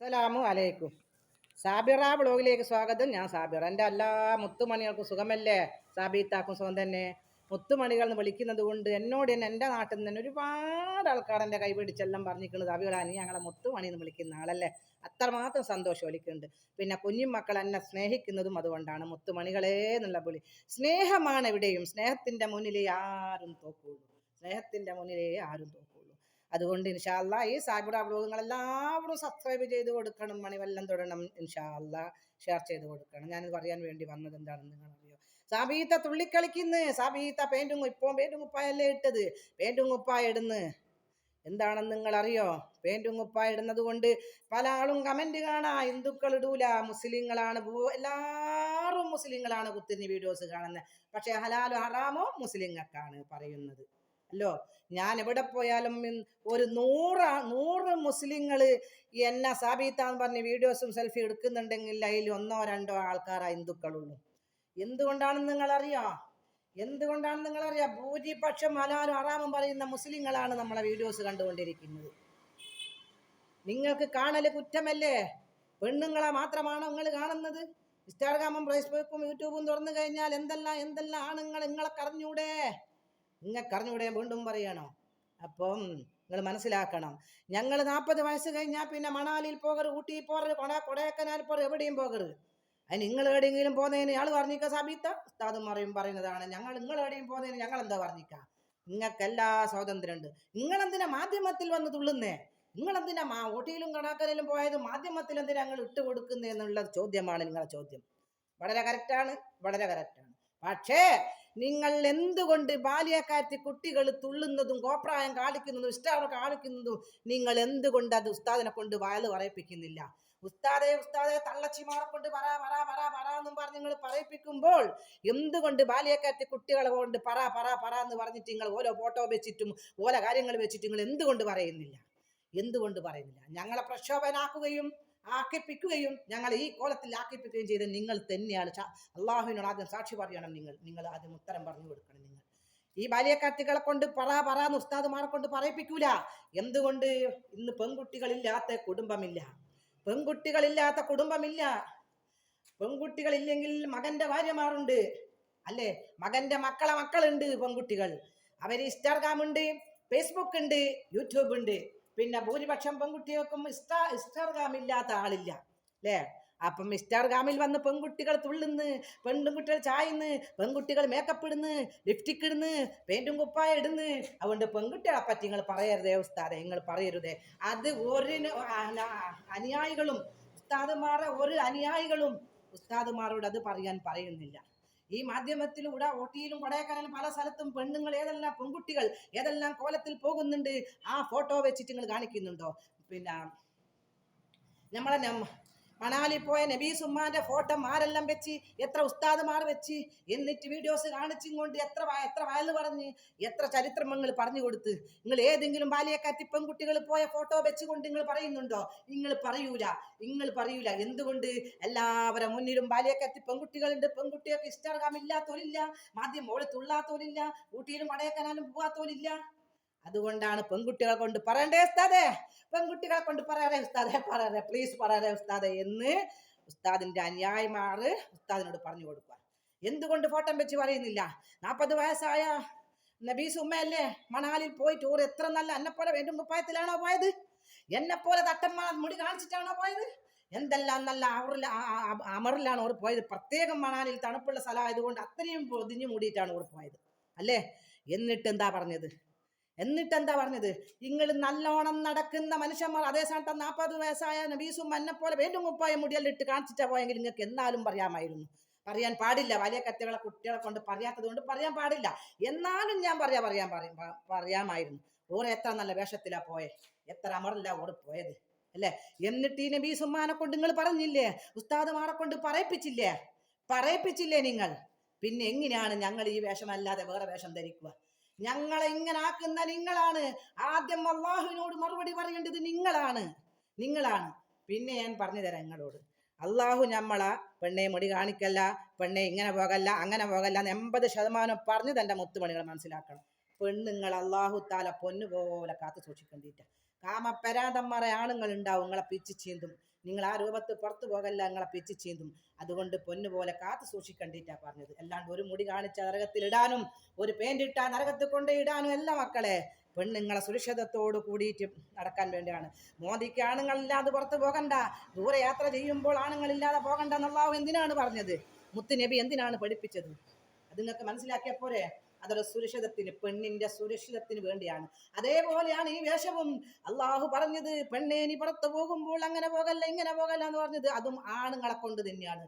അസ്സലാമു അലൈക്കും. സാബിറ ബ്ലോഗിലേക്ക് സ്വാഗതം. ഞാൻ സാബിറ. എൻ്റെ എല്ലാ മുത്തുമണികൾക്കും സുഖമല്ലേ? സാബീത്താക്കും സുഖം തന്നെ. മുത്തുമണികൾ എന്ന് വിളിക്കുന്നത് കൊണ്ട് എന്നോട് തന്നെ എൻ്റെ നാട്ടിൽ നിന്ന് തന്നെ ഒരുപാട് ആൾക്കാർ എൻ്റെ കൈ പിടിച്ചെല്ലാം പറഞ്ഞിരിക്കുന്നത് സാബിറാനി ഞങ്ങളെ മുത്തുമണി എന്ന് വിളിക്കുന്ന ആളല്ലേ. അത്രമാത്രം സന്തോഷം ഒലിക്കുന്നുണ്ട്. പിന്നെ കുഞ്ഞുമക്കൾ എന്നെ സ്നേഹിക്കുന്നതും അതുകൊണ്ടാണ് മുത്തുമണികളേ എന്നുള്ള വിളി. സ്നേഹമാണ് എവിടെയും. സ്നേഹത്തിൻ്റെ മുന്നിലേ ആരും തോക്കുള്ളൂ. സ്നേഹത്തിൻ്റെ മുന്നിലേ ആരും തോക്കുള്ളൂ. അതുകൊണ്ട് ഇൻഷാ അല്ലാ ഈ സാബിറ വ്ലോഗുകൾ എല്ലാവരും സബ്സ്ക്രൈബ് ചെയ്ത് കൊടുക്കണം. മണിവെല്ലം തൊടണം. ഇൻഷാ അല്ലാ ഷെയർ ചെയ്ത് കൊടുക്കണം. ഞാനിത് പറയാൻ വേണ്ടി വന്നത് എന്താണെന്ന് നിങ്ങൾ അറിയോ? സാബീത്ത തുള്ളിക്കളിക്കുന്നു. സാബീത്ത ഇപ്പം പേന്റും കുപ്പായല്ലേ ഇട്ടത്. പേന്റും കുപ്പായ ഇടുന്ന് എന്താണെന്ന് നിങ്ങൾ അറിയോ? പേന്റും കുപ്പായ ഇടുന്നത് കൊണ്ട് പല ആളും കമന്റ് കാണാ, ഹിന്ദുക്കൾ ഇടൂല, മുസ്ലിങ്ങളാണ്, എല്ലാവരും മുസ്ലിങ്ങളാണ് കുത്തിരിഞ്ഞ് വീഡിയോസ് കാണുന്നത്. പക്ഷെ ഹലാലോ ഹറാമോ മുസ്ലിങ്ങൾക്കാണ് പറയുന്നത് അല്ലോ. ഞാൻ എവിടെ പോയാലും ഒരു നൂറ് മുസ്ലിങ്ങൾ എന്നെ സാബീത്താന്ന് പറഞ്ഞ് വീഡിയോസും സെൽഫി എടുക്കുന്നുണ്ടെങ്കിൽ അതിൽ ഒന്നോ രണ്ടോ ആൾക്കാരാ ഹിന്ദുക്കളുള്ളൂ. എന്തുകൊണ്ടാണെന്ന് നിങ്ങളറിയാം? ഭൂരിപക്ഷം ഹലാലും ഹറാമും പറയുന്ന മുസ്ലിങ്ങളാണ് നമ്മളെ വീഡിയോസ് കണ്ടുകൊണ്ടിരിക്കുന്നത്. നിങ്ങൾക്ക് കാണല് കുറ്റമല്ലേ? പെണ്ണുങ്ങളെ മാത്രമാണോ നിങ്ങൾ കാണുന്നത്? ഇൻസ്റ്റാഗ്രാമും ഫേസ്ബുക്കും യൂട്യൂബും തുറന്നു കഴിഞ്ഞാൽ എന്തെല്ലാം ആണുങ്ങൾ നിങ്ങൾക്കറിഞ്ഞൂടെ? വീണ്ടും പറയണോ? അപ്പം നിങ്ങൾ മനസ്സിലാക്കണം. ഞങ്ങൾ 40 വയസ്സ് കഴിഞ്ഞാൽ പിന്നെ മണാലിയിൽ പോകരുത്, ഊട്ടി പോകരുത്, കൊടൈക്കനാൽ പോകരുത്, എവിടെയും പോകരുത്. അതിന് നിങ്ങൾ എവിടെയെങ്കിലും പോകുന്നതിന് ആൾ പറഞ്ഞിക്ക സാബീത്ത ഉസ്താദുമാരെയും പറയുന്നതാണ്. നിങ്ങൾ എവിടെയും പോകുന്നതിന് ഞങ്ങൾ എന്താ പറഞ്ഞിക്ക? നിങ്ങൾക്ക് എല്ലാ സ്വാതന്ത്ര്യമുണ്ട്. നിങ്ങളെന്തിനാ മാധ്യമത്തിൽ വന്ന് തുള്ളുന്നേ? നിങ്ങളെന്തിനാ ഊട്ടിയിലും കൊടൈക്കനാലിലും പോയത് മാധ്യമത്തിൽ എന്തിനാ ഞങ്ങൾ ഇട്ട് കൊടുക്കുന്നേ എന്നുള്ള ചോദ്യമാണ് നിങ്ങളുടെ ചോദ്യം. വളരെ കറക്റ്റാണ്. പക്ഷേ നിങ്ങൾ എന്തുകൊണ്ട് ബാല്യക്കാരത്തി കുട്ടികൾ തുള്ളുന്നതും കോപ്രായം കാണിക്കുന്നതും ഇഷ്ടം കാണിക്കുന്നതും നിങ്ങൾ എന്തുകൊണ്ട് അത് ഉസ്താദിനെ കൊണ്ട് വയല് പറയിപ്പിക്കുന്നില്ല? ഉസ്താദെ തള്ളച്ചിമാരെ കൊണ്ട് പറ എന്നും പറഞ്ഞ് നിങ്ങൾ പറയിപ്പിക്കുമ്പോൾ എന്തുകൊണ്ട് ബാല്യക്കാരത്തി കുട്ടികളെ കൊണ്ട് പറ എന്ന് പറഞ്ഞിട്ട് നിങ്ങൾ ഓരോ ഫോട്ടോ വെച്ചിട്ടും ഓരോ കാര്യങ്ങൾ വെച്ചിട്ട് നിങ്ങൾ എന്തുകൊണ്ട് പറയുന്നില്ല? ഞങ്ങളെ പ്രക്ഷോഭനാക്കുകയും ആക്കിപ്പിക്കുകയും ഞങ്ങൾ ഈ കോലത്തിൽ ആക്കിപ്പിക്കുകയും ചെയ്ത് നിങ്ങൾ തന്നെയാണ്. അള്ളാഹുവിനോട് ആദ്യം സാക്ഷി പറയണം. നിങ്ങൾ ആദ്യം ഉത്തരം പറഞ്ഞു കൊടുക്കണം. നിങ്ങൾ ഈ ബാല്യക്കാർത്തികളെ കൊണ്ട് എന്ന് ഉസ്താദുമാരെ കൊണ്ട് പറയിപ്പിക്കൂല. എന്തുകൊണ്ട്? ഇന്ന് പെൺകുട്ടികളില്ലാത്ത കുടുംബമില്ല. പെൺകുട്ടികളില്ലെങ്കിൽ മകന്റെ ഭാര്യമാരുണ്ട് അല്ലേ? മകന്റെ മക്കളുണ്ട്. പെൺകുട്ടികൾ അവര് ഇൻസ്റ്റാഗ്രാം ഉണ്ട്, ഫേസ്ബുക്ക് ഉണ്ട്, യൂട്യൂബ് ഉണ്ട്. പിന്നെ ഭൂരിപക്ഷം പെൺകുട്ടികൾക്കും ഇൻസ്റ്റാഗ്രാം ഇല്ലാത്ത ആളില്ല അല്ലേ? അപ്പം ഇൻസ്റ്റാഗ്രാമിൽ വന്ന് പെൺകുട്ടികൾ തുള്ളുന്ന്, പെൺകുട്ടികൾ ചായന്ന്, പെൺകുട്ടികൾ മേക്കപ്പ് ഇടുന്ന്, ലിപ്സ്റ്റിക് ഇടുന്ന്, പെയിന്റും കുപ്പായ ഇടുന്ന്. അതുകൊണ്ട് പെൺകുട്ടികളെ പറ്റി നിങ്ങൾ പറയരുതേ ഉസ്താദെ, നിങ്ങൾ പറയരുതേ. അത് ഒരു അനുയായികളും ഉസ്താദുമാരോട് അത് പറയുന്നില്ല. ഈ മാധ്യമത്തിലൂടെ ഊട്ടിയിലും കൊടൈക്കനാലും പല സ്ഥലത്തും പെണ്ണുങ്ങൾ പെൺകുട്ടികൾ ഏതെല്ലാം കോലത്തിൽ പോകുന്നുണ്ട്. ആ ഫോട്ടോ വെച്ചിട്ട് നിങ്ങൾ കാണിക്കുന്നുണ്ടോ? പിന്നെ നമ്മളെ മണാലി പോയ നബീസ് ഉമ്മാന്റെ ഫോട്ടോ ആരെല്ലാം വെച്ച്, എത്ര ഉസ്താദുമാർ വെച്ച്, എന്നിട്ട് വീഡിയോസ് കാണിച്ചും കൊണ്ട് എത്ര വയല് പറഞ്ഞ്, എത്ര ചരിത്രങ്ങൾ പറഞ്ഞു കൊടുത്ത്. നിങ്ങൾ ഏതെങ്കിലും ബാല്യക്കാറ്റി പെൺകുട്ടികൾ പോയ ഫോട്ടോ വെച്ചുകൊണ്ട് നിങ്ങൾ പറയുന്നുണ്ടോ? നിങ്ങൾ പറയൂല. എന്തുകൊണ്ട്? എല്ലാവരുടെ മുന്നിലും ബാല്യക്കാറ്റി പെൺകുട്ടികളുണ്ട്. പെൺകുട്ടികൾക്ക് ഇൻസ്റ്റാഗ്രാം ഇല്ലാത്തോലില്ല, മാധ്യമം തുള്ളാത്തോലില്ല, ഊട്ടിയിലും കൊടൈക്കനാലും പോവാത്തോലില്ല. അതുകൊണ്ടാണ് പെൺകുട്ടികളെ കൊണ്ട് പറയണ്ടേ ഉസ്താദേ, പ്ലീസ് പറയണേ ഉസ്താദേ എന്ന് ഉസ്താദിന്റെ അനുയായിമാര് ഉസ്താദിനോട് പറഞ്ഞു കൊടുക്കുക. എന്തുകൊണ്ട് ഫോട്ടോ വെച്ച് പറയുന്നില്ല? 40 വയസ്സായ നബീസ് ഉമ്മയല്ലേ മണാലിൽ പോയി ടൂർ. എത്ര നല്ല എന്നെപ്പോലെ വേണ്ടും കുപ്പായത്തിലാണോ പോയത്? എന്നെപ്പോലെ തട്ടന്മാർ മുടി കാണിച്ചിട്ടാണോ പോയത്? എന്തെല്ലാം നല്ല അമറിലാണ് ഓർ പോയത്. പ്രത്യേകം മണാലിൽ തണുപ്പുള്ള സ്ഥലമായതുകൊണ്ട് അത്രയും പൊതിഞ്ഞു മൂടിയിട്ടാണ് ഓർ പോയത് അല്ലേ? എന്നിട്ട് എന്താ പറഞ്ഞത്? നിങ്ങൾ നല്ലോണം നടക്കുന്ന മനുഷ്യന്മാർ അതേ സ്ഥാനത്ത് 40 വയസ്സായ നബീസും എന്നെപ്പോലെ വേണ്ടും കുപ്പായ മുടിയെല്ലാം ഇട്ട് കാണിച്ചിട്ടാ പോയെങ്കിൽ നിങ്ങൾക്ക് എന്നാലും പറയാമായിരുന്നു. പറയാൻ പാടില്ല. വലിയ കത്തികളെ കുട്ടികളെ കൊണ്ട് പറയാത്തത് കൊണ്ട് പറയാൻ പാടില്ല. എന്നാലും ഞാൻ പറയാമായിരുന്നു. ഓർ എത്ര നല്ല വേഷത്തിലാ പോയെ, എത്ര അമറില്ല ഓർ പോയത് അല്ലേ? എന്നിട്ട് ഈ നബീസ് ഉമ്മാനെ കൊണ്ട് നിങ്ങൾ പറഞ്ഞില്ലേ? ഉസ്താദുമാരെ കൊണ്ട് പറയിപ്പിച്ചില്ലേ നിങ്ങൾ? പിന്നെ എങ്ങനെയാണ് ഞങ്ങൾ ഈ വേഷം അല്ലാതെ വേറെ വേഷം ധരിക്കുക? ഞങ്ങളെ ഇങ്ങനെ ആക്കുന്ന നിങ്ങളാണ്. ആദ്യം അള്ളാഹുവിനോട് മറുപടി പറയേണ്ടത് നിങ്ങളാണ്. പിന്നെ ഞാൻ പറഞ്ഞു തരാം നിങ്ങളോട്. അള്ളാഹു നമ്മളെ പെണ്ണെ മുടി കാണിക്കല്ല, പെണ്ണെ ഇങ്ങനെ പോകല്ല, അങ്ങനെ പോകല്ല എന്ന് 80% പറഞ്ഞു തന്റെ മുത്തുമണികൾ മനസ്സിലാക്കണം. പെണ്ണുങ്ങൾ അള്ളാഹു താല പൊന്നുപോലെ കാത്തു സൂക്ഷിക്കേണ്ടിട്ട. കാമപരാതന്മാരെ ആണുങ്ങൾ ഉണ്ടാവും നിങ്ങളെ പിച്ച് ചീന്തും. നിങ്ങൾ ആ രൂപത്ത് പുറത്തു പോകല്ല, നിങ്ങളെ പിച്ച് ചീന്തും. അതുകൊണ്ട് പൊന്നുപോലെ കാത്തു സൂക്ഷിക്കണ്ടിട്ടാ പറഞ്ഞത്. അല്ലാണ്ട് ഒരു മുടി കാണിച്ച നരകത്തിൽ ഇടാനും ഒരു പേന്റ് ഇട്ടാ നരകത്തിൽ കൊണ്ട് ഇടാനും അല്ല മക്കളെ. പെണ്ണുങ്ങളെ സുരക്ഷിതത്തോട് കൂടിയിട്ട് നടക്കാൻ വേണ്ടിയാണ്. മോദിക്ക് ആണുങ്ങളില്ലാതെ പുറത്ത് പോകണ്ട, ദൂരയാത്ര ചെയ്യുമ്പോൾ ആണുങ്ങളില്ലാതെ പോകണ്ട എന്നുള്ളാവും എന്തിനാണ് പറഞ്ഞത്? മുത്തുനബി എന്തിനാണ് പഠിപ്പിച്ചത്? അത് നിങ്ങൾക്ക് മനസ്സിലാക്കിയ പോരെ? അതൊരു സുരക്ഷിതത്തിന്, പെണ്ണിന്റെ സുരക്ഷിതത്തിന് വേണ്ടിയാണ്. അതേപോലെയാണ് ഈ വേഷവും. അള്ളാഹു പറഞ്ഞത് പെണ്ണേ നീ പുറത്തു പോകുമ്പോൾ അങ്ങനെ പോകല്ല ഇങ്ങനെ പോകല്ല എന്ന് പറഞ്ഞത് അതും ആണുങ്ങളെ കൊണ്ട് തന്നെയാണ്.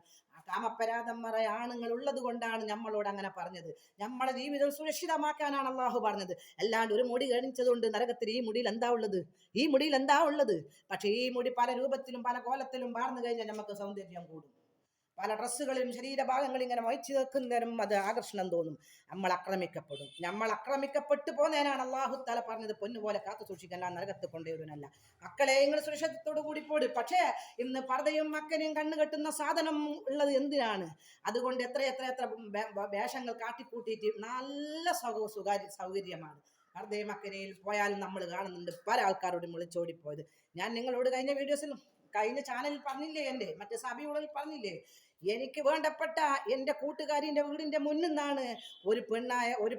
കാമപരാതന്മാർ ആണുങ്ങൾ ഉള്ളത് കൊണ്ടാണ് നമ്മളോട് അങ്ങനെ പറഞ്ഞത്. നമ്മളെ ജീവിതം സുരക്ഷിതമാക്കാനാണ് അള്ളാഹു പറഞ്ഞത്. അല്ലാണ്ട് ഒരു മുടി എണിച്ചതുകൊണ്ട് നരകത്തിൽ ഈ മുടിയിൽ എന്താ ഉള്ളത്? ഈ മുടിയിൽ എന്താ ഉള്ളത്? പക്ഷെ ഈ മുടി പല രൂപത്തിലും പല കോലത്തിലും വാർന്നു കഴിഞ്ഞാൽ നമുക്ക് സൗന്ദര്യം കൂടും. പല ഡ്രസ്സുകളിലും ശരീരഭാഗങ്ങൾ ഇങ്ങനെ വഹിച്ചു വെക്കുന്നതിനും അത് ആകർഷണം തോന്നും. നമ്മൾ ആക്രമിക്കപ്പെടും. നമ്മൾ ആക്രമിക്കപ്പെട്ടു പോന്നതിനാണ് അള്ളാഹു തആല പറഞ്ഞത് പൊന്നുപോലെ കാത്തു സൂക്ഷിക്കാൻ, നരകത്ത് കൊണ്ടുവരുന്നല്ല. മക്കളെ നിങ്ങൾ സുരക്ഷിതത്തോടു കൂടി പോടും. പക്ഷേ ഇന്ന് പർദ്ദയും മക്കനെയും കണ്ണു കെട്ടുന്ന സാധനം ഉള്ളത് എന്തിനാണ്? അതുകൊണ്ട് എത്ര എത്ര എത്ര വേഷങ്ങൾ കാട്ടിക്കൂട്ടിയിട്ട് നല്ല സൗകര്യമാണ്. പർദ്ദയും മക്കനയിൽ പോയാലും നമ്മൾ കാണുന്നുണ്ട് പല ആൾക്കാരോടും വിളിച്ചോടിപ്പോയത്. ഞാൻ നിങ്ങളോട് കഴിഞ്ഞ ചാനലിൽ പറഞ്ഞില്ലേ, എൻ്റെ മറ്റേ സഭയുള്ളിൽ പറഞ്ഞില്ലേ, എനിക്ക് വേണ്ടപ്പെട്ട എൻ്റെ കൂട്ടുകാരിൻ്റെ വീടിൻ്റെ മുന്നിൽ നിന്നാണ് ഒരു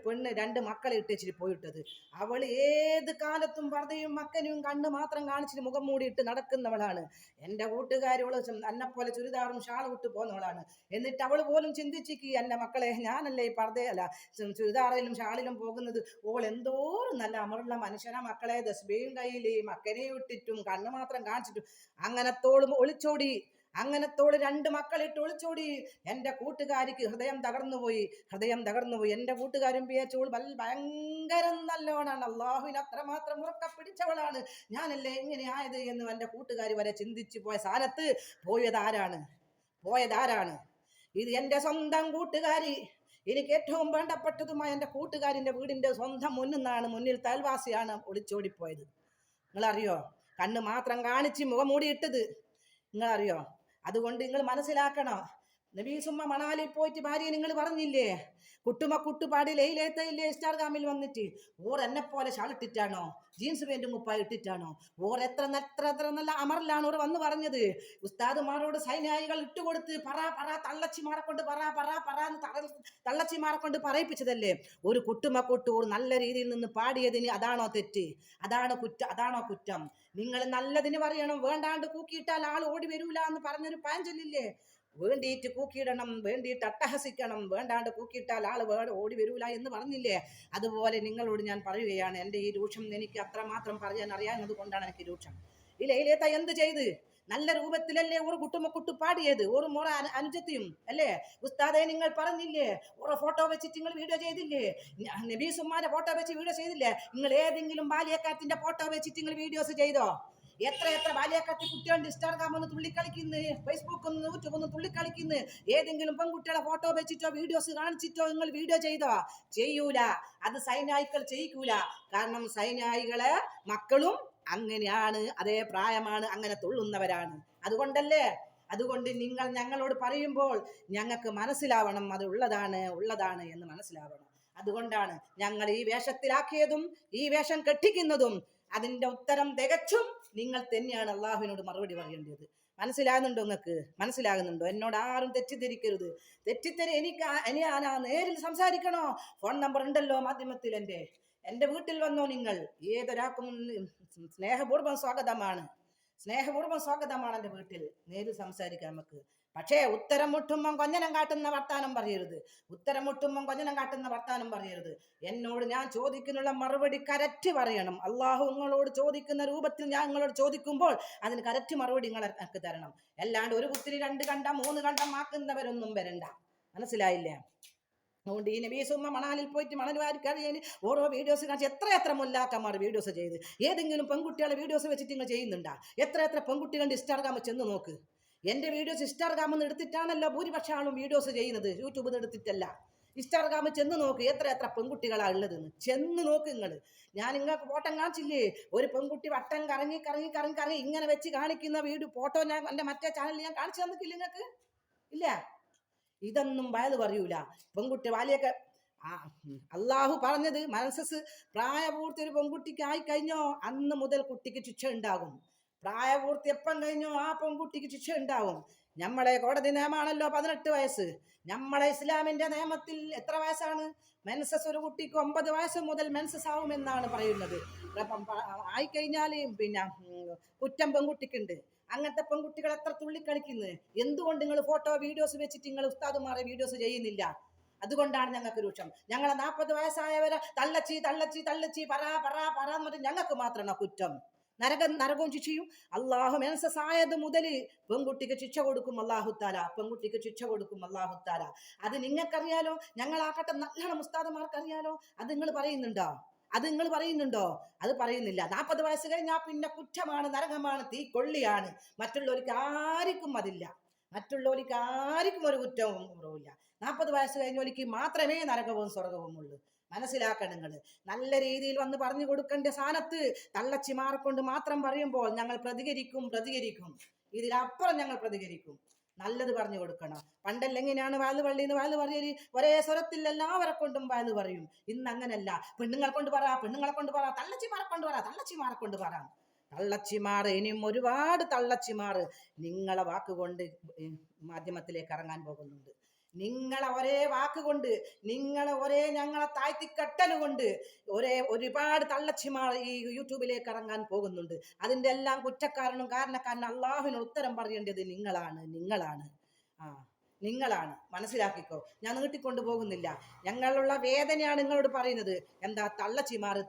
പെണ്ണ് 2 മക്കളെ ഇട്ടിച്ചിട്ട് പോയിട്ടത്. അവൾ ഏത് കാലത്തും പർദ്ദയും മക്കനും കണ്ണ് മാത്രം കാണിച്ചിട്ട് മുഖം മൂടിയിട്ട് നടക്കുന്നവളാണ്. എൻ്റെ കൂട്ടുകാരിയോള് എന്നെപ്പോലെ ചുരിദാറും ഷാളും ഇട്ട് പോകുന്നവളാണ്. എന്നിട്ട് അവൾ പോലും ചിന്തിച്ചിക്ക്, എൻ്റെ മക്കളെ ഞാനല്ലേ ഈ പർദ്ദയല്ല ചുരിദാറിലും ഷാളിലും പോകുന്നത്, ഓൾ എന്തോരം നല്ല അമറുള്ള മനുഷ്യനാ മക്കളെ, ദസ്ബയും കയ്യിൽ മക്കനെയും ഇട്ടിട്ടും കണ്ണ് മാത്രം കാണിച്ചിട്ടും അങ്ങനത്തോളും ഒളിച്ചോടി. അങ്ങനത്തോള് 2 മക്കളിട്ട് ഒളിച്ചോടി. എൻ്റെ കൂട്ടുകാരിക്ക് ഹൃദയം തകർന്നുപോയി. എൻ്റെ കൂട്ടുകാരും പിയച്ചോൾ ഭയങ്കര നല്ലോണാണ്, അള്ളാഹുവിന് അത്രമാത്രം ഉറക്കെ പിടിച്ചവളാണ്, ഞാനല്ലേ ഇങ്ങനെ ആയത് എന്ന് എൻ്റെ കൂട്ടുകാരി വരെ ചിന്തിച്ചു പോയ സ്ഥാനത്ത് പോയതാരാണ്? ഇത് എൻ്റെ സ്വന്തം കൂട്ടുകാരി, എനിക്ക് ഏറ്റവും വേണ്ടപ്പെട്ടതുമായ എൻ്റെ കൂട്ടുകാരിൻ്റെ വീടിൻ്റെ സ്വന്തം മുന്നിൽ തൽവാസിയാണ് ഒളിച്ചോടിപ്പോയത്. നിങ്ങളറിയോ? കണ്ണ് മാത്രം കാണിച്ച് മുഖം മൂടിയിട്ടത് നിങ്ങളറിയോ? അതുകൊണ്ട് നിങ്ങൾ മനസ്സിലാക്കണം. നബീസുമ്മ മണാലിൽ പോയിട്ട് ഭാര്യയെ നിങ്ങൾ പറഞ്ഞില്ലേ, കുട്ടുപാടി ലൈലേത്തയില്ലേ ഇൻസ്റ്റാഗ്രാമിൽ വന്നിട്ട്, ഓർ എന്നെ പോലെ ഷാളിട്ടിട്ടാണോ, ജീൻസ് പാൻറ്റും കുപ്പായി ഇട്ടിട്ടാണോ, ഓർ എത്ര നല്ല അമറിലാണ് ഓർ വന്ന് പറഞ്ഞത്. ഉസ്താദുമാരോട് സൈന്യായികൾ ഇട്ടുകൊടുത്ത് തള്ളച്ചിമാരെ കൊണ്ട് തള്ളച്ചിമാരെ കൊണ്ട് പറയിപ്പിച്ചതല്ലേ. ഒരു കുട്ടുമക്കുട്ടു ഓർ നല്ല രീതിയിൽ നിന്ന് പാടിയതിന് അതാണോ തെറ്റ്? അതാണോ കുറ്റം? നിങ്ങൾ നല്ലതിന് പറയണം, വേണ്ടാണ്ട് കൂക്കിയിട്ടാൽ ആൾ ഓടി വരൂല എന്ന് പറഞ്ഞൊരു പാഞ്ചൊല്ലില്ലേ. വേണ്ടിയിട്ട് കൂക്കിയിടണം, വേണ്ടിയിട്ട് അട്ടഹസിക്കണം, വേണ്ടാണ്ട് കൂക്കിയിട്ടാൽ ആൾ ഓടി വരൂല എന്ന് പറഞ്ഞില്ലേ. അതുപോലെ നിങ്ങളോട് ഞാൻ പറയുകയാണ്, എൻ്റെ ഈ രൂക്ഷം എനിക്ക് അത്രമാത്രം പറയാൻ അറിയാവുന്നത് കൊണ്ടാണ് എനിക്ക് രൂക്ഷം. ഈ ലൈലേത്ത എന്ത് ചെയ്ത്? നല്ല രൂപത്തിലല്ലേ ഒരു കുട്ടുമക്കുട്ടു പാടിയത്, ഒരു മോറ അനുജത്തിയും അല്ലേ? ഉസ്താദെ നിങ്ങൾ പറഞ്ഞില്ലേ, ഓരോ ഫോട്ടോ വെച്ചിട്ട് നിങ്ങൾ വീഡിയോ ചെയ്തില്ലേ? നബീസുമാരുടെ ഫോട്ടോ വെച്ച് വീഡിയോ ചെയ്തില്ലേ? നിങ്ങൾ ഏതെങ്കിലും ബാല്യക്കാരത്തിന്റെ ഫോട്ടോ വെച്ചിട്ട് നിങ്ങൾ വീഡിയോസ് ചെയ്തോ? എത്ര ബാല്യക്കാത്തി കുട്ടികളുണ്ട് ഇൻസ്റ്റാഗ്രാം ഒന്ന് തുള്ളിക്കളിക്കുന്നു, ഫേസ്ബുക്ക് ഒന്ന് യൂട്യൂബ് ഒന്ന് തുള്ളിക്കളിക്കുന്നു. ഏതെങ്കിലും പെൺകുട്ടികളെ ഫോട്ടോ വെച്ചിട്ടോ വീഡിയോസ് കാണിച്ചിട്ടോ നിങ്ങൾ വീഡിയോ ചെയ്തോ? ചെയ്യൂല. അത് സൈന്യായികൾ ചെയ്യിക്കൂല. കാരണം സൈന്യായികളെ മക്കളും അങ്ങനെയാണ്, അതേ പ്രായമാണ്, അങ്ങനെ തുള്ളുന്നവരാണ്. അതുകൊണ്ട് നിങ്ങൾ ഞങ്ങളോട് പറയുമ്പോൾ ഞങ്ങൾക്ക് മനസ്സിലാവണം, അത് ഉള്ളതാണ് എന്ന് മനസ്സിലാവണം. അതുകൊണ്ടാണ് ഞങ്ങൾ ഈ വേഷത്തിലാക്കിയതും ഈ വേഷം കെട്ടിക്കുന്നതും. അതിൻ്റെ ഉത്തരം തികച്ചും നിങ്ങൾ തന്നെയാണ് അള്ളാഹുവിനോട് മറുപടി പറയേണ്ടത്. മനസ്സിലാകുന്നുണ്ടോ? നിങ്ങൾക്ക് മനസ്സിലാകുന്നുണ്ടോ? എന്നോട് ആരും തെറ്റിദ്ധരിക്കരുത്. ഇനി നേരിൽ സംസാരിക്കണോ? ഫോൺ നമ്പർ ഉണ്ടല്ലോ മാധ്യമത്തിൽ. എൻ്റെ വീട്ടിൽ വന്നോ, നിങ്ങൾ ഏതൊരാൾക്കും സ്നേഹപൂർവ്വം സ്വാഗതമാണ് എൻ്റെ വീട്ടിൽ. നേരിൽ സംസാരിക്കാം നമുക്ക്. പക്ഷേ ഉത്തരം മുട്ടുമ്പം കൊഞ്ഞനം കാട്ടുന്ന വർത്താനം പറയരുത്. എന്നോട് ഞാൻ ചോദിക്കുന്നുള്ള മറുപടി കറക്റ്റ് പറയണം. അള്ളാഹു നിങ്ങളോട് ചോദിക്കുന്ന രൂപത്തിൽ ഞാൻ നിങ്ങളോട് ചോദിക്കുമ്പോൾ അതിന് കറക്റ്റ് മറുപടി നിങ്ങൾ എനിക്ക് തരണം. അല്ലാണ്ട് ഒരു കുത്തിരി 2 കണ്ടം 3 കണ്ടം ആക്കുന്നവരൊന്നും വരണ്ട. മനസ്സിലായില്ലേ? അതുകൊണ്ട് ഈ നബീസുമ്മ മണാലിൽ പോയിട്ട് മണൽ വാരി കഴിയാൻ ഓരോ വീഡിയോസ് കാണിച്ച് എത്ര മുല്ലാക്കന്മാർ വീഡിയോസ് ചെയ്ത്, ഏതെങ്കിലും പെൺകുട്ടികളെ വീഡിയോസ് വെച്ചിട്ട് നിങ്ങൾ ചെയ്യുന്നുണ്ടാ? എത്ര പെൺകുട്ടികളുടെ ഇൻസ്റ്റാഗ്രാമിൽ ചെന്ന് നോക്ക്. എൻ്റെ വീഡിയോസ് ഇൻസ്റ്റാഗ്രാമിൽ നിന്ന് എടുത്തിട്ടാണല്ലോ ഭൂരിപക്ഷ ആളും വീഡിയോസ് ചെയ്യുന്നത്, യൂട്യൂബിൽ നിന്ന് എടുത്തിട്ടല്ല. ഇൻസ്റ്റാഗ്രാമിൽ ചെന്ന് നോക്ക്, എത്ര പെൺകുട്ടികളാണ് ഉള്ളതെന്ന് ചെന്ന് നോക്ക് നിങ്ങൾ. ഞാൻ നിങ്ങൾക്ക് ഫോട്ടോ കാണിച്ചില്ലേ, ഒരു പെൺകുട്ടി വട്ടം കറങ്ങി ഇങ്ങനെ വെച്ച് കാണിക്കുന്ന ഫോട്ടോ ഞാൻ എൻ്റെ മറ്റേ ചാനലിൽ ഞാൻ കാണിച്ചു തന്നിട്ടില്ല നിങ്ങൾക്ക്? ഇല്ല. ഇതൊന്നും വയത് പറയൂല. പെൺകുട്ടി അള്ളാഹു പറഞ്ഞത് മനസ്സസ് പ്രായപൂർത്തി ഒരു പെൺകുട്ടിക്ക് ആയി കഴിഞ്ഞോ അന്ന് മുതൽ കുട്ടിക്ക് ശിക്ഷ ഉണ്ടാകും. പ്രായപൂർത്തി എപ്പം കഴിഞ്ഞോ ആ പെൺകുട്ടിക്ക് ശിക്ഷ ഉണ്ടാവും. നമ്മളെ കോടതി നിയമമാണല്ലോ 18 വയസ്സ്. നമ്മളെ ഇസ്ലാമിന്റെ നിയമത്തിൽ എത്ര വയസ്സാണ്? മെൻസസ് ഒരു കുട്ടിക്ക് 9 വയസ്സ് മുതൽ മെൻസസ് ആവുമെന്നാണ് പറയുന്നത്. ആയിക്കഴിഞ്ഞാൽ പിന്നെ കുറ്റം പെൺകുട്ടിക്കുണ്ട്. അങ്ങനത്തെ പെൺകുട്ടികൾ എത്ര തുള്ളിക്കളിക്കുന്നത്. എന്തുകൊണ്ട് നിങ്ങൾ ഫോട്ടോ വീഡിയോസ് വെച്ചിട്ട് നിങ്ങൾ ഉസ്താദുമാരെ വീഡിയോസ് ചെയ്യുന്നില്ല? അതുകൊണ്ടാണ് ഞങ്ങൾക്ക് രൂക്ഷം. ഞങ്ങളെ 40 വയസ്സായവരെ തള്ളച്ചി തള്ളച്ചി തള്ളച്ചി പറ പറ പറ എന്നിട്ട് ഞങ്ങൾക്ക് മാത്രമാണോ കുറ്റം? നരകവും ശിക്ഷയും അള്ളാഹു മെൻസസ് ആയത് മുതൽ പെൺകുട്ടിക്ക് ശിക്ഷ കൊടുക്കും അള്ളാഹുത്താല. പെൺകുട്ടിക്ക് ശിക്ഷ കൊടുക്കും അള്ളാഹുത്താല. അത് നിങ്ങൾക്കറിയാലോ, ഞങ്ങളാക്കട്ടെ നല്ലോണം ഉസ്താദുമാർക്കറിയാലോ. അത് നിങ്ങൾ പറയുന്നുണ്ടോ? അത് പറയുന്നില്ല. 40 വയസ്സ് കഴിഞ്ഞാൽ പിന്നെ കുറ്റമാണ്, നരകമാണ്, തീ കൊള്ളിയാണ്. മറ്റുള്ളവർക്ക് ആർക്കും അതില്ല. മറ്റുള്ളവർക്ക് ആർക്കും ഒരു കുറ്റവും കുറവില്ല. 40 വയസ്സ് കഴിഞ്ഞവർക്ക് മാത്രമേ നരകവും സ്വർഗവും ഉള്ളൂ. മനസ്സിലാക്കണം നിങ്ങൾ. നല്ല രീതിയിൽ വന്ന് പറഞ്ഞു കൊടുക്കേണ്ട സ്ഥാനത്ത് തള്ളച്ചിമാരെ കൊണ്ട് മാത്രം പറയുമ്പോൾ ഞങ്ങൾ പ്രതികരിക്കും. ഇതിലപ്പുറം ഞങ്ങൾ പ്രതികരിക്കും. നല്ലത് പറഞ്ഞു കൊടുക്കണം. പണ്ടല്ല എങ്ങനെയാണ് വാല് പള്ളിന്ന് വാല് പറയല്? ഒരേ സ്വരത്തിൽ എല്ലാവരെ കൊണ്ടും വാല് പറയും. ഇന്ന് അങ്ങനല്ല. പെണ്ണുങ്ങളെ കൊണ്ട് പറ, തള്ളച്ചിമാരെ കൊണ്ട് പറ. തള്ളച്ചിമാർ ഇനിയും ഒരുപാട് തള്ളച്ചിമാർ നിങ്ങളെ വാക്കുകൊണ്ട് മാധ്യമത്തിലേക്ക് ഇറങ്ങാൻ പോകുന്നുണ്ട്. നിങ്ങളെ ഒരേ വാക്കുകൊണ്ട്, നിങ്ങളെ ഒരേ ഞങ്ങളെ താഴ്ത്തിക്കെട്ടൽ കൊണ്ട് ഒരുപാട് തള്ളച്ചിമാർ ഈ യൂട്യൂബിലേക്ക് ഇറങ്ങാൻ പോകുന്നുണ്ട്. അതിൻ്റെ എല്ലാം കുറ്റക്കാരനും കാരണക്കാരനും അള്ളാഹുവിന് ഉത്തരം പറയേണ്ടത് നിങ്ങളാണ്. നിങ്ങളാണ്. മനസ്സിലാക്കിക്കോ. ഞാൻ നീട്ടിക്കൊണ്ടു പോകുന്നില്ല. ഞങ്ങളുള്ള വേദനയാണ് നിങ്ങളോട് പറയുന്നത്. എന്താ തള്ളച്ചിമാറ്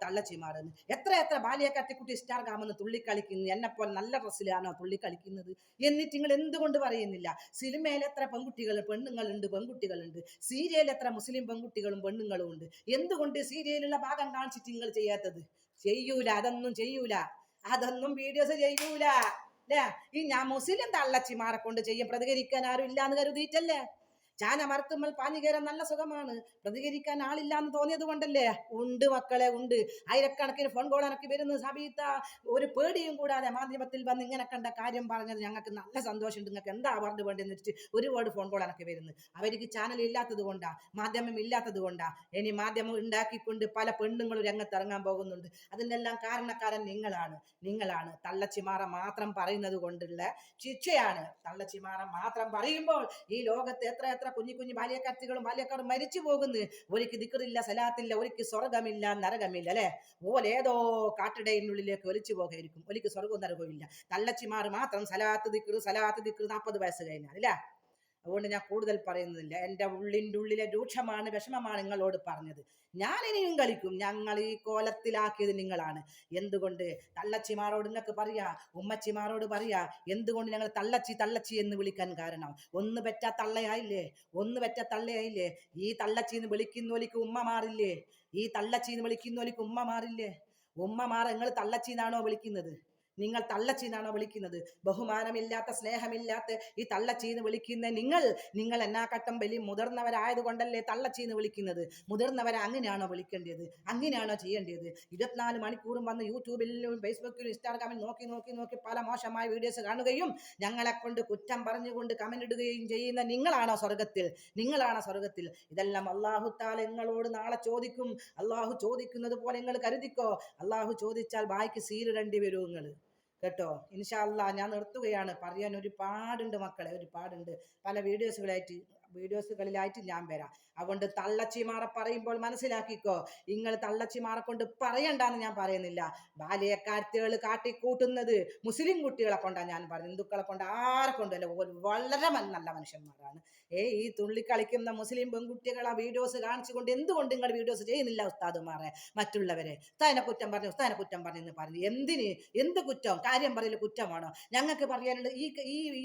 എത്ര ബാലിയെ കട്ടിക്കുട്ടി സ്റ്റാർ കാമെന്ന് തുള്ളിക്കളിക്കുന്നു. എന്നെപ്പോലെ നല്ല ഡ്രസ്സിലാണോ തുള്ളിക്കളിക്കുന്നത്? എന്നിട്ട് നിങ്ങൾ എന്തുകൊണ്ട് പറയുന്നില്ല? സിനിമയിൽ എത്ര പെൺകുട്ടികളുണ്ട്. സീരിയലിൽ എത്ര മുസ്ലിം പെൺകുട്ടികളും പെണ്ണുങ്ങളും ഉണ്ട്. എന്തുകൊണ്ട് സീരിയലുള്ള ഭാഗം കാണിച്ചിട്ട് നിങ്ങൾ ചെയ്യാത്തത്? അതൊന്നും വീഡിയോസ് ചെയ്യൂല. ഈ ഞാൻ മുസ്ലിം തള്ളച്ചിമാരെ കൊണ്ട് ചെയ്യും. പ്രതികരിക്കാൻ ആരും ഇല്ലാന്ന് കരുതിയിട്ടല്ലേ? ചാന മരത്തുമ്മൽ പാഞ്ഞുകയറാൻ നല്ല സുഖമാണ്. പ്രതികരിക്കാൻ ആളില്ലാന്ന് തോന്നിയത് കൊണ്ടല്ലേ? ഉണ്ട് മക്കളെ, ഉണ്ട്. ആയിരക്കണക്കിന് ഫോൺ കോൾ എനിക്ക് വരുന്നത്. സബീത്ത ഒരു പേടിയും കൂടാതെ മാധ്യമത്തിൽ വന്ന് ഇങ്ങനെ കണ്ട കാര്യം പറഞ്ഞത് ഞങ്ങൾക്ക് നല്ല സന്തോഷമുണ്ട്. നിങ്ങൾക്ക് എന്താ അവാർഡ് വേണ്ടെന്ന് വെച്ചിട്ട് ഒരുപാട് ഫോൺ കോൾ എനിക്ക് വരുന്നത്. അവർക്ക് ചാനൽ ഇല്ലാത്തത് കൊണ്ടാ, മാധ്യമം ഇല്ലാത്തത് കൊണ്ടാ. ഇനി മാധ്യമം ഉണ്ടാക്കിക്കൊണ്ട് പല പെണ്ണുങ്ങളും രംഗത്തിറങ്ങാൻ പോകുന്നുണ്ട്. അതിനെല്ലാം കാരണക്കാരൻ നിങ്ങളാണ്. തള്ളച്ചിമാറ മാത്രം പറയുന്നത് കൊണ്ടുള്ള ശിക്ഷയാണ്. തള്ളച്ചിമാറ മാത്രം പറയുമ്പോൾ ഈ ലോകത്ത് എത്ര കുഞ്ഞു ബാല്യക്കാർത്തികളും ബാല്യക്കാരും മരിച്ചു പോകുന്നു. ഒരിക്ക് ദിക്റില്ല, സലാത്തില്ല, ഒരിക്ക് സ്വർഗമില്ല, നരകമില്ല. അല്ലെ? ഓലേതോ കാട്ടിടയിനുള്ളിലേക്ക് ഒലിച്ചു പോകായിരിക്കും. ഒലിക്ക് സ്വർഗവും നരകവും ഇല്ല. തള്ളച്ചിമാർ മാത്രം സലാത്ത് ദിക്റ് 40 വയസ്സ് കഴിഞ്ഞാൽ. അല്ലേ? അതുകൊണ്ട് ഞാൻ കൂടുതൽ പറയുന്നില്ല. എൻ്റെ ഉള്ളിലെ രൂക്ഷമാണ്, വിഷമമാണ് നിങ്ങളോട് പറഞ്ഞത്. ഞാൻ ഇനിയും കളിക്കും. ഞങ്ങൾ ഈ കോലത്തിലാക്കിയത് നിങ്ങളാണ്. എന്തുകൊണ്ട്? തള്ളച്ചിമാരോട് നിങ്ങൾക്ക് പറയാ, ഉമ്മച്ചിമാരോട് പറയാ, എന്തുകൊണ്ട് ഞങ്ങൾ തള്ളച്ചി എന്ന് വിളിക്കാൻ കാരണം? ഒന്ന് പെറ്റ തള്ളയായില്ലേ? ഈ തള്ളച്ചിന്ന് വിളിക്കുന്നോലിക്ക് ഉമ്മ മാറില്ലേ? ഉമ്മമാർ നിങ്ങൾ തള്ളച്ചിന്നാണോ വിളിക്കുന്നത്? നിങ്ങൾ തള്ളച്ചീന്നാണോ വിളിക്കുന്നത്? ബഹുമാനമില്ലാത്ത, സ്നേഹമില്ലാത്ത ഈ തള്ളച്ചീന്ന് വിളിക്കുന്ന നിങ്ങൾ എന്നാക്കട്ടം വലിയ മുതിർന്നവരായത് കൊണ്ടല്ലേ തള്ളച്ചീന്ന് വിളിക്കുന്നത്? മുതിർന്നവരെ അങ്ങനെയാണോ വിളിക്കേണ്ടത്? അങ്ങനെയാണോ ചെയ്യേണ്ടത്? 24 മണിക്കൂറും വന്ന് യൂട്യൂബിലും ഫേസ്ബുക്കിലും ഇൻസ്റ്റാഗ്രാമിൽ നോക്കി പല മോശമായ വീഡിയോസ് കാണുകയും ഞങ്ങളെ കൊണ്ട് കുറ്റം പറഞ്ഞുകൊണ്ട് കമന്റ് ഇടുകയും ചെയ്യുന്ന നിങ്ങളാണോ സ്വർഗത്തിൽ? ഇതെല്ലാം അള്ളാഹു തആല നിങ്ങളോട് നാളെ ചോദിക്കും. അള്ളാഹു ചോദിക്കുന്നത് പോലെ നിങ്ങൾ കരുതിക്കോ. അള്ളാഹു ചോദിച്ചാൽ ബായ്ക്ക് സീലിടേണ്ടി വരും നിങ്ങൾ. കേട്ടോ? ഇൻഷാ അല്ലാഹ് ഞാൻ നിർത്തുകയാണ്. പറയാൻ ഒരുപാടുണ്ട് മക്കളെ, ഒരുപാടുണ്ട്. പല വീഡിയോസുകളിലായിട്ട് ഞാൻ വരാം. അതുകൊണ്ട് തള്ളച്ചിമാറെ പറയുമ്പോൾ മനസ്സിലാക്കിക്കോ. നിങ്ങൾ തള്ളച്ചിമാരെ കൊണ്ട് പറയണ്ടെന്ന് ഞാൻ പറയുന്നില്ല. ബാല്യക്കാർത്തികൾ കാട്ടിക്കൂട്ടുന്നത് മുസ്ലിം കുട്ടികളെ കൊണ്ടാണ് ഞാൻ പറയുന്നത്. ഹിന്ദുക്കളെ കൊണ്ട് ആരെ കൊണ്ടല്ല. വളരെ നല്ല മനുഷ്യന്മാരാണ്. ഈ തുള്ളി കളിക്കുന്ന മുസ്ലിം പെൺകുട്ടികളെ വീഡിയോസ് കാണിച്ചുകൊണ്ട് എന്തുകൊണ്ട് നിങ്ങൾ വീഡിയോസ് ചെയ്യുന്നില്ല ഉസ്താദുമാരെ? മറ്റുള്ളവരെ ഉസ്താദിനെ കുറ്റം പറഞ്ഞെന്ന് പറഞ്ഞു. എന്ത് കുറ്റം? കാര്യം പറയല് കുറ്റമാണോ? ഞങ്ങൾക്ക് പറയാനുള്ളത്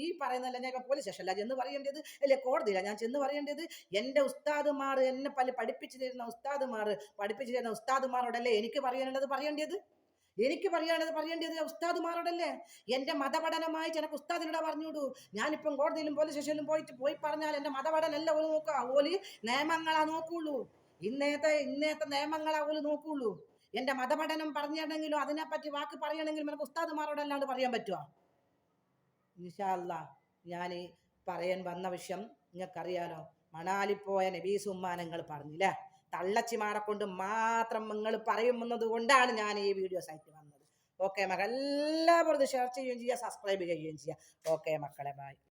ഈ പറയുന്നതല്ല. ഞാൻ പോലീസ് സ്റ്റേഷനല്ല ചെന്ന് പറയേണ്ടത്, അല്ലെ കോടതിയില്ല ഞാൻ ചെന്ന് പറയേണ്ടത്. എൻ്റെ ഉസ്താദുമാർ, എന്നെ പഠിപ്പിച്ചു തരുന്ന ഉസ്താദുമാരോടല്ലേ എനിക്ക് പറയേണ്ടത് ഉസ്താദുമാരോടല്ലേ? എൻ്റെ മതപഠനമായിട്ട് എനിക്ക് ഉസ്താദിനോട് പറഞ്ഞുവിടൂ. ഞാനിപ്പം കോടതിയിലും പോലീസ് സ്റ്റേഷനിലും പോയി പറഞ്ഞാൽ എൻ്റെ മതപഠനമല്ല ഓല് നോക്കുക. ഓല് നിയമങ്ങളാ നോക്കുള്ളൂ. ഇന്നത്തെ നിയമങ്ങളാ ഓല് നോക്കുള്ളൂ. എൻ്റെ മതപഠനം പറഞ്ഞിട്ടുണ്ടെങ്കിലും അതിനെപ്പറ്റി വാക്ക് പറയണമെങ്കിലും എനിക്ക് ഉസ്താദുമാരോടല്ലാണ്ട് പറയാൻ പറ്റുമോ? ഇൻഷാ അല്ലാഹ് ഞാൻ പറയാൻ വന്ന വിഷയം നിങ്ങൾക്കറിയാലോ. മണാലിപ്പോയ നബീസ് ഉമ്മാനങ്ങൾ പറഞ്ഞില്ലേ? തള്ളച്ചിമാരെ കൊണ്ട് മാത്രം നിങ്ങൾ പറയുന്നത് കൊണ്ടാണ് ഞാൻ ഈ വീഡിയോസ് ആയിട്ട് വന്നത്. ഓക്കെ മക്കൾ, എല്ലാവരും ഇത് ഷെയർ ചെയ്യുകയും ചെയ്യുക, സബ്സ്ക്രൈബ് ചെയ്യുകയും ചെയ്യുക. ഓക്കെ മക്കളെ, ബൈ.